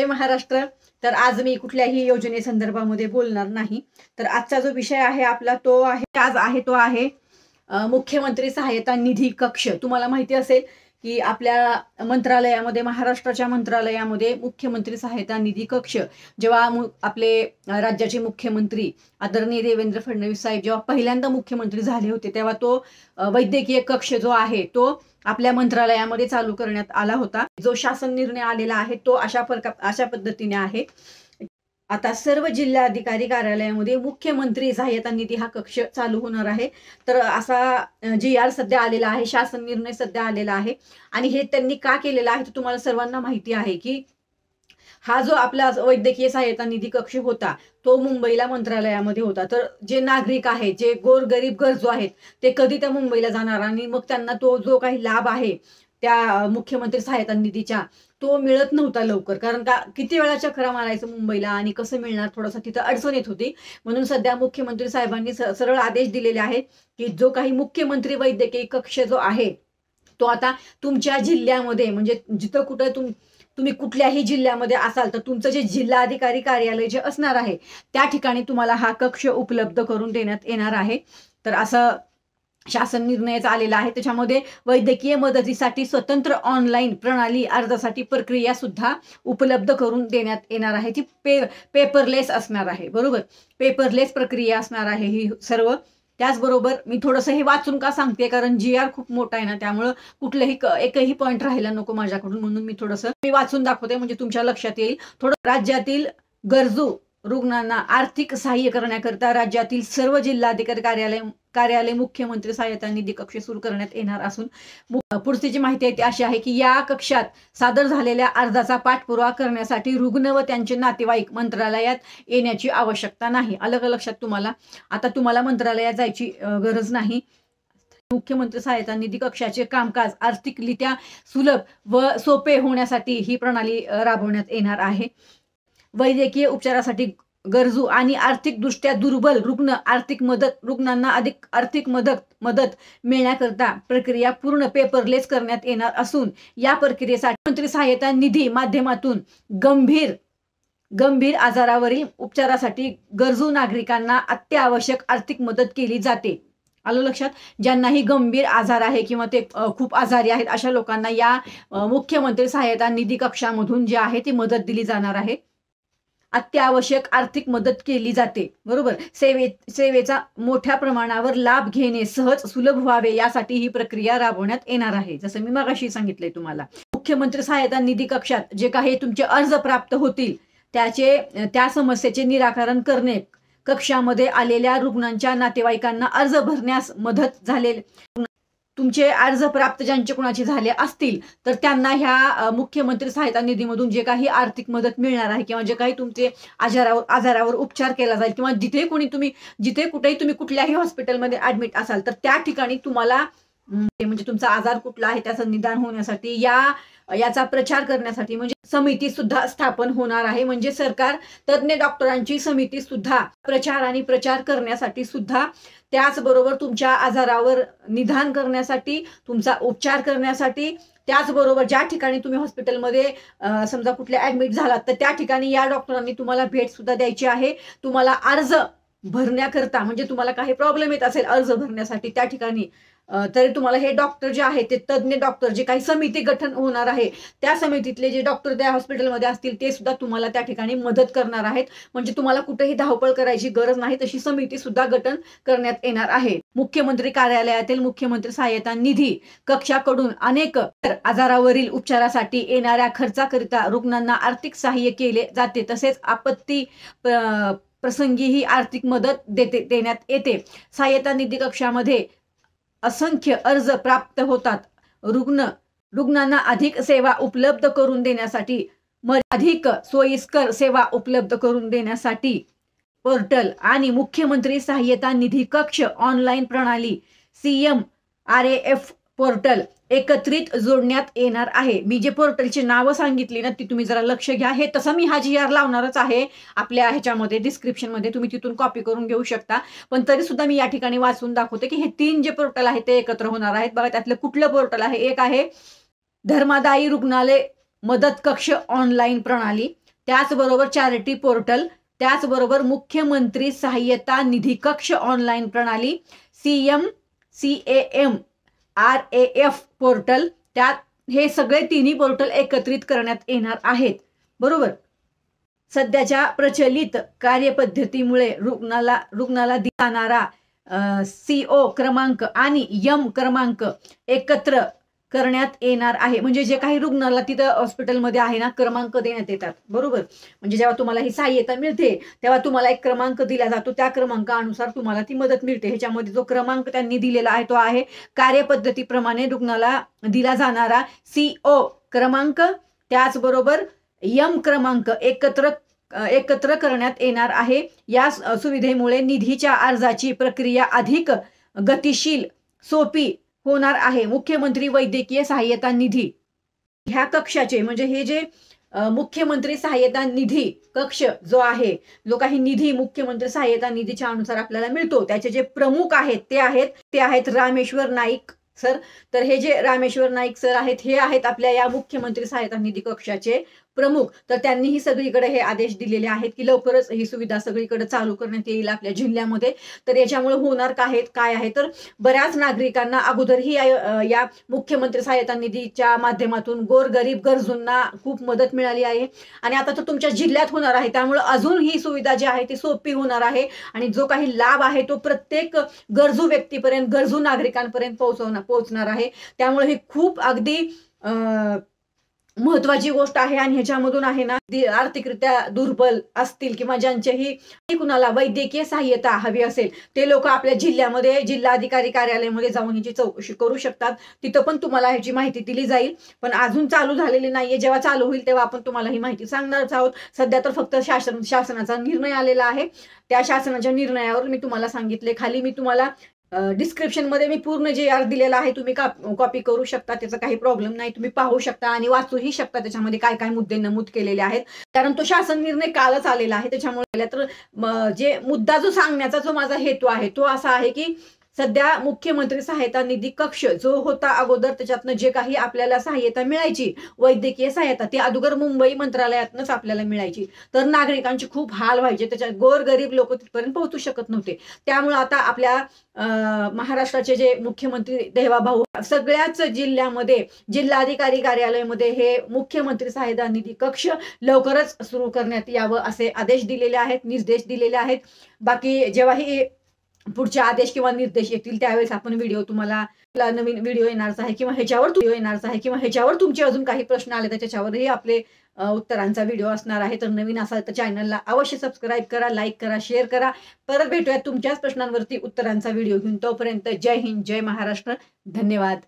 महाराष्ट्र. तर आज मी कुठल्याही योजनेसंदर्भामध्ये बोलणार नाही. तर आजचा जो विषय आहे आपला तो आहे मुख्यमंत्री सहायता निधी कक्ष. तुम्हाला माहिती असेल की आपल्या मंत्रालयामध्ये, महाराष्ट्राच्या मंत्रालयामध्ये मुख्यमंत्री सहायता निधी कक्ष, जेव्हा आपले राज्याचे मुख्यमंत्री आदरणीय देवेंद्र फडणवीस साहेब जेव्हा पहिल्यांदा मुख्यमंत्री झाले होते, तेव्हा तो वैद्यकीय कक्ष जो आहे तो आपल्या मंत्रालयामध्ये चालू करण्यात आला होता. जो शासन निर्णय आलेला आहे तो अशा पद्धतीने आहे. आता सर्व जिल्हाधिकारी कार्यालयामध्ये मुख्यमंत्री सहायता निधी हा कक्ष चालू होणार आहे. तर असा GR सध्या आलेला आहे, शासन निर्णय सध्या आलेला आहे. आणि हे त्यांनी का केलेलं आहे तर तुम्हाला सर्वांना माहिती आहे की हा जो आपला वैद्यकीय सहायता निधी कक्ष होता तो मुंबईला मंत्रालयामध्ये होता. तर जे नागरिक आहेत, जे गोरगरीब गरजू आहेत, ते कधी त्या मुंबईला जाणार आणि मग त्यांना तो जो काही लाभ आहे त्या मुख्यमंत्री सहायता निधीच्या तो मिळत नव्हता लवकर. कारण का किती वेळा चक्रा मारायचं मुंबईला आणि कसं मिळणार, थोडासा तिथं अडचण येत होती. म्हणून सध्या मुख्यमंत्री साहेबांनी सरळ आदेश दिलेले आहेत की जो काही मुख्यमंत्री वैद्यकीय कक्ष जो आहे तो आता तुमच्या जिल्ह्यामध्ये, म्हणजे जिथं कुठं तुम्ही कुठल्याही जिल्ह्यामध्ये असाल तर तुमचं जे जिल्हाधिकारी कार्यालय जे असणार आहे त्या ठिकाणी तुम्हाला हा कक्ष उपलब्ध करून देण्यात येणार आहे. तर असं शासन निर्णय आलेला आहे. त्याच्यामध्ये वैद्यकीय मदतीसाठी स्वतंत्र ऑनलाईन प्रणाली, अर्जासाठी प्रक्रिया सुद्धा उपलब्ध करून देण्यात येणार आहे. ती पेपरलेस असणार आहे. बरोबर, पेपरलेस प्रक्रिया असणार आहे ही सर्व. त्याचबरोबर मी थोडंसं हे वाचून का सांगते, कारण GR खूप मोठा आहे ना, त्यामुळं कुठलंही एकही पॉईंट राहिला नको माझ्याकडून, म्हणून मी वाचून दाखवते म्हणजे तुमच्या लक्षात येईल. थोडं राज्यातील गरजू रुग्णांना आर्थिक सहाय्य करण्याकरता राज्यातील सर्व जिल्हाधिकारी कार्यालय मुख्यमंत्री सहायता निधी कक्ष सुरू करण्यात येणार असून पुढची जी माहिती आहे ती अशी आहे की या कक्षात सादर झालेल्या अर्जाचा पाठपुरावा करण्यासाठी रुग्ण व त्यांचे नातेवाईक मंत्रालयात येण्याची आवश्यकता नाही. अलग लक्षात तुम्हाला, आता तुम्हाला मंत्रालयात जायची गरज नाही. मुख्यमंत्री सहायता निधी कक्षाचे कामकाज आर्थिकरित्या सुलभ व सोपे होण्यासाठी ही प्रणाली राबवण्यात येणार आहे. वैद्यकीय उपचारासाठी गरजू आणि आर्थिकदृष्ट्या दुर्बल रुग्णांना अधिक आर्थिक मदत मिळण्याकरता प्रक्रिया पूर्ण पेपरलेस करण्यात येणार असून या प्रक्रियेसाठी मुख्यमंत्री सहायता निधी माध्यमातून गंभीर आजारावरील उपचारासाठी गरजू नागरिकांना अत्यावश्यक आर्थिक मदत केली जाते. आलं लक्षात? ज्यांनाही गंभीर आजार आहे किंवा ते खूप आजारी आहेत अशा लोकांना या मुख्यमंत्री सहायता निधी कक्षामधून जे आहे ती मदत दिली जाणार आहे. अत्यावश्यक आर्थिक मदत केली जाते. बरोबर, सेवेचा मोठ्या प्रमाणावर लाभ घेणे सहज सुलभ व्हावे यासाठी ही प्रक्रिया राबवण्यात येणार आहे. जसं मी मगाशी सांगितलंय तुम्हाला, मुख्यमंत्री सहायता निधी कक्षात जे काही तुमचे अर्ज प्राप्त होतील त्या समस्येचे निराकरण करणे, कक्षामध्ये आलेल्या रुग्णांच्या नातेवाईकांना अर्ज भरण्यास मदत झालेले तुमचे अर्ज प्राप्त ज्यांचे कोणाचे झाले असतील तर त्यांना ह्या मुख्यमंत्री सहायता निधीमधून जे काही आर्थिक मदत मिळणार आहे किंवा जे काही तुमचे आजारावर उपचार केला जाईल किंवा जिथे कुठेही तुम्ही कुठल्याही हॉस्पिटलमध्ये ऍडमिट असाल तर त्या ठिकाणी तुम्हाला म्हणजे तुमचा आजार कुठला आहे त्याचं निदान होण्यासाठी याचा प्रचार करण्यासाठी म्हणजे समिती सुद्धा स्थापन होणार आहे. म्हणजे सरकार तज्ञ डॉक्टरांची समिती सुद्धा प्रचार करण्यासाठी सुद्धा, त्याचबरोबर तुमच्या आजारावर निदान करण्यासाठी, तुमचा उपचार करण्यासाठी, त्याचबरोबर ज्या ठिकाणी तुम्ही हॉस्पिटलमध्ये समजा कुठल्या ऍडमिट झालात तर त्या ठिकाणी या डॉक्टरांनी तुम्हाला भेट सुद्धा द्यायची आहे. तुम्हाला अर्ज भरण्याकरता म्हणजे तुम्हाला काही प्रॉब्लेम येत असेल अर्ज भरण्यासाठी त्या ठिकाणी, तरी तुम्हाला हे डॉक्टर जे आहे ते तज्ञ डॉक्टर, जे काही समिती गठन होणार आहे त्या समितीतले जे डॉक्टर त्या हॉस्पिटलमध्ये असतील ते सुद्धा तुम्हाला त्या ठिकाणी मदत करणार आहेत. म्हणजे तुम्हाला कुठेही धावपळ करायची गरज नाही, तशी समिती सुद्धा गठन करण्यात येणार आहे. मुख्यमंत्री कार्यालयातील मुख्यमंत्री सहायता निधी कक्षाकडून अनेक आजारावरील उपचारासाठी येणाऱ्या खर्चाकरिता रुग्णांना आर्थिक सहाय्य केले जाते. तसेच आपत्ती प्रसंगी ही आर्थिक मदत देण्यात येते. सहायता निधी कक्षामध्ये असंख्य अर्ज प्राप्त होतात. रुग्णांना अधिक सेवा उपलब्ध करून देण्यासाठी, अधिक सोयीस्कर सेवा उपलब्ध करून देण्यासाठी पोर्टल आणि मुख्यमंत्री सहायता निधी कक्ष ऑनलाईन प्रणाली CMRAF पोर्टल एकत्रित जोडण्यात येणार आहे. मी जे पोर्टलची नावं सांगितली ना ती तुम्ही जरा लक्ष घ्या. हे तसं मी हा GR लावणारच आहे आपल्या ह्याच्यामध्ये डिस्क्रिप्शनमध्ये, तुम्ही तिथून कॉपी करून घेऊ शकता. पण तरी सुद्धा मी या ठिकाणी वाचून दाखवते की हे 3 जे पोर्टल आहेत ते एकत्र होणार आहेत. बघा त्यातलं कुठलं पोर्टल आहे. एक आहे धर्मादायी रुग्णालय मदत कक्ष ऑनलाईन प्रणाली, त्याचबरोबर चॅरिटी पोर्टल, त्याचबरोबर मुख्यमंत्री सहाय्यता निधी कक्ष ऑनलाईन प्रणाली, CAMRAF पोर्टल, त्यात हे सगळे तिन्ही पोर्टल एकत्रित करण्यात येणार आहेत. बरोबर. सध्याच्या प्रचलित कार्यपद्धतीमुळे रुग्णाला दिला CO क्रमांक आणि M क्रमांक एकत्र करण्यात येणार आहे. म्हणजे जे काही रुग्णाला तिथं हॉस्पिटलमध्ये आहे ना, क्रमांक देण्यात येतात. बरोबर. म्हणजे जेव्हा तुम्हाला ही सहाय्यता मिळते तेव्हा तुम्हाला एक क्रमांक दिला जातो, त्या क्रमांकानुसार तुम्हाला ती मदत मिळते. ह्याच्यामध्ये जो क्रमांक त्यांनी दिलेला आहे तो आहे कार्यपद्धतीप्रमाणे रुग्णाला दिला जाणारा CO क्रमांक, त्याचबरोबर M क्रमांक एकत्र करण्यात येणार आहे. या सुविधेमुळे निधीच्या अर्जाची प्रक्रिया अधिक गतिशील, सोपी होणार आहे. मुख्यमंत्री वैद्यकीय सहाय्यता निधी ह्या कक्षाचे म्हणजे हे जे मुख्यमंत्री सहाय्यता निधी कक्ष जो आहे, जो काही निधी मुख्यमंत्री सहाय्यता निधीच्या अनुसार आपल्याला मिळतो, त्याचे जे प्रमुख आहेत ते आहेत रामेश्वर नाईक सर. तर हे जे रामेश्वर नाईक सर आहेत हे आहेत आपल्या या मुख्यमंत्री सहायता निधी कक्षाचे प्रमुख. तर त्यांनीही सगळीकडे हे आदेश दिलेले आहेत की लवकरच ही सुविधा सगळीकडे चालू करण्यात येईल आपल्या जिल्ह्यामध्ये. तर याच्यामुळे होणार काय आहे तर बऱ्याच नागरिकांना अगोदरही या मुख्यमंत्री सहायता निधीच्या माध्यमातून गोरगरीब गरजूंना खूप मदत मिळाली आहे आणि आता तर तुमच्या जिल्ह्यात होणार आहे. त्यामुळे अजून ही सुविधा जी आहे ती सोपी होणार आहे आणि जो काही लाभ आहे तो प्रत्येक गरजू व्यक्तीपर्यंत, गरजू नागरिकांपर्यंत पोहोचणार आहे. त्यामुळे ही खूप अगदी महत्वाची गोष्ट आहे आणि ह्याच्यामधून आहे ना, आर्थिकरित्या दुर्बल असतील किंवा ज्यांच्याही कुणाला वैद्यकीय सहाय्यता हवी असेल ते लोक आपल्या जिल्ह्यामध्ये जिल्हाधिकारी कार्यालयामध्ये जाऊन ह्याची चौकशी करू शकतात. तिथं पण तुम्हाला ह्याची माहिती दिली जाईल. पण अजून चालू झालेली नाहीये. जेव्हा चालू होईल तेव्हा आपण तुम्हाला ही माहिती सांगणारच आहोत. सध्या तर फक्त शासनाचा निर्णय आलेला आहे. त्या शासनाच्या निर्णयावर मी तुम्हाला सांगितले. खाली मी तुम्हाला डिस्क्रिप्शन मध्ये मी पूर्ण जे दिलेला आहे तुम्ही कॉपी करू शकता, त्याचा काही प्रॉब्लेम नाही. तुम्ही पाहू शकता आणि वाचूही शकता त्याच्यामध्ये काय काय मुद्दे नमूद केलेले आहेत. कारण तो शासन निर्णय कालच आलेला आहे. त्याच्यामुळे तर जे मुद्दा जो सांगण्याचा जो माझा हेतू आहे तो असा आहे की सध्या मुख्यमंत्री सहायता निधी कक्ष जो होता अगोदर, त्याच्यातनं जे काही आपल्याला सहाय्यता मिळायची वैद्यकीय सहायता ती अगोदर मुंबई मंत्रालयातनंच आपल्याला मिळायची. तर नागरिकांचे खूप हाल व्हायचे, त्याच्यात गोरगरीब लोक तिथपर्यंत पोहोचू शकत नव्हते. त्यामुळे आता आपल्या महाराष्ट्राचे जे मुख्यमंत्री देवाभाऊ सगळ्याच जिल्ह्यामध्ये जिल्हाधिकारी कार्यालयामध्ये हे मुख्यमंत्री सहायता निधी कक्ष लवकरच सुरू करण्यात यावं असे आदेश दिलेले आहेत, निर्देश दिलेले आहेत. बाकी जेव्हा हे पुढचे आदेश किंवा निर्देश येतील त्यावेळेस आपण व्हिडिओ तुम्हाला नवीन व्हिडिओ येणारच आहे किंवा ह्याच्यावर तुमचे अजून काही प्रश्न आले तर त्याच्यावरही आपले उत्तरांचा व्हिडिओ असणार आहे. तर नवीन असाल तर चॅनलला अवश्य सबस्क्राईब करा, लाईक करा, शेअर करा. परत भेटूयात तुमच्याच प्रश्नांवरती उत्तरांचा व्हिडिओ घेऊन. तोपर्यंत जय हिंद, जय महाराष्ट्र. धन्यवाद.